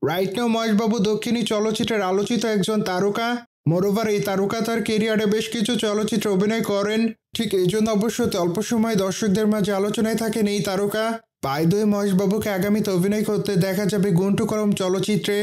Right now Mahesh Babu দক্ষিণী চলচ্চিত্রের আলোচিত একজন তারকা। মোরওভার এই তারকা তার কেরিয়ারে বেশ কিছু চলচ্চিত্রে অভিনয় করেন। ঠিক এই জন্য অবশ্য অল্প সময় দর্শকদের মাঝে আলোচনায় থাকেন এই তারকা। বাই মহেশবাবুকে আগামীতে অভিনয় করতে দেখা যাবে গুন্টু করম চলচ্চিত্রে।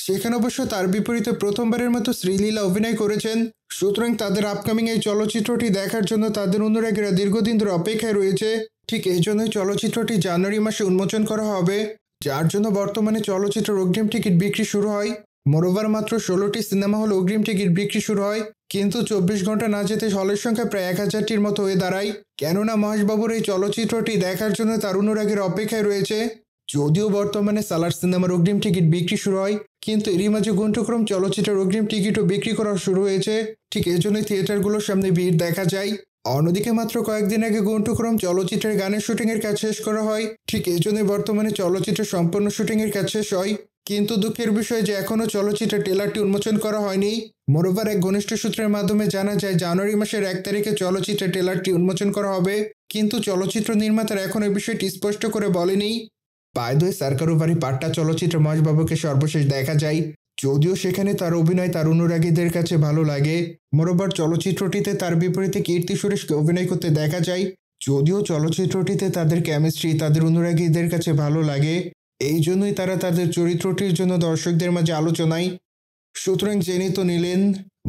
সেখানে অবশ্য তার বিপরীতে প্রথমবারের মতো শ্রীলীলা অভিনয় করেছেন। সুতরাং তাদের আপকামিং এই চলচ্চিত্রটি দেখার জন্য তাদের অনুরাগীরা দীর্ঘদিন ধরে অপেক্ষায় রয়েছে। ঠিক এই জন্যই চলচ্চিত্রটি জানুয়ারি মাসে উন্মোচন করা হবে, যার জন্য বর্তমানে চলচ্চিত্রের অগ্রিম টিকিট বিক্রি শুরু হয়। মোরওভার মাত্র 16টি সিনেমা হলে অগ্রিম টিকিট বিক্রি শুরু হয়, কিন্তু 24 ঘন্টা না যেতে হলের সংখ্যা প্রায় 1000টির মতো হয়ে দাঁড়ায়। কেননা মহেশবাবুর এই চলচ্চিত্রটি দেখার জন্য তার অনুরাগীর অপেক্ষায় রয়েছে। যদিও বর্তমানে সালার সিনেমার অগ্রিম টিকিট বিক্রি শুরু হয়, কিন্তু এরই মাঝে গুন্টুক্রম চলচ্চিত্রের অগ্রিম টিকিটও বিক্রি করা শুরু হয়েছে। ঠিক এই জন্যই থিয়েটারগুলোর সামনে ভিড় দেখা যায়। অন্যদিকে মাত্র কয়েকদিন আগে গুন্টুক্রম চলচ্চিত্রের গানের শুটিংয়ের কাজ শেষ করা হয়। ঠিক এই জন্যই বর্তমানে চলচ্চিত্রের সম্পূর্ণ শুটিংয়ের কাজ শেষ হয়, কিন্তু দুঃখের বিষয় যে এখনও চলচ্চিত্রের ট্রেলারটি উন্মোচন করা হয়নি। মোরওভার এক ঘনিষ্ঠ সূত্রের মাধ্যমে জানা যায় জানুয়ারি মাসের 1 তারিখে চলচ্চিত্রের ট্রেলারটি উন্মোচন করা হবে, কিন্তু চলচ্চিত্র নির্মাতারা এখন এই বিষয়টি স্পষ্ট করে বলেনি। সারকারুবারি পাট্টা চলচ্চিত্রে মহেশবাবুকে সর্বশেষ দেখা যায়, যদিও সেখানে তার অভিনয় তার অনুরাগীদের কাছে ভালো লাগে। মোরওভার চলচ্চিত্রটিতে তার বিপরীতে কীর্তি সুরেশকে অভিনয় করতে দেখা যায়, যদিও চলচ্চিত্রটিতে তাদের কেমিস্ট্রি তাদের অনুরাগীদের কাছে ভালো লাগে। এই জন্যই তারা তাদের চরিত্রটির জন্য দর্শকদের মাঝে আলোচনায়। সুতরাং জেনে তো নিলেন,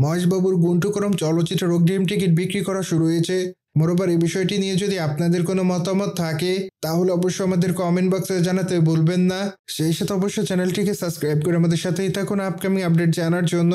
মহেশবাবুর গুন্টুকরম চলচ্চিত্রের অগ্রিম টিকিট বিক্রি করা শুরু হয়েছে। মোরওভার এই বিষয়টি নিয়ে যদি আপনাদের কোনো মতামত থাকে তাহলে অবশ্যই আমাদের কমেন্ট বক্সে জানাতে ভুলবেন না। সেই সাথে অবশ্যই চ্যানেলটিকে সাবস্ক্রাইব করে আমাদের সাথেই থাকুন আপকামিং আপডেট জানার জন্য।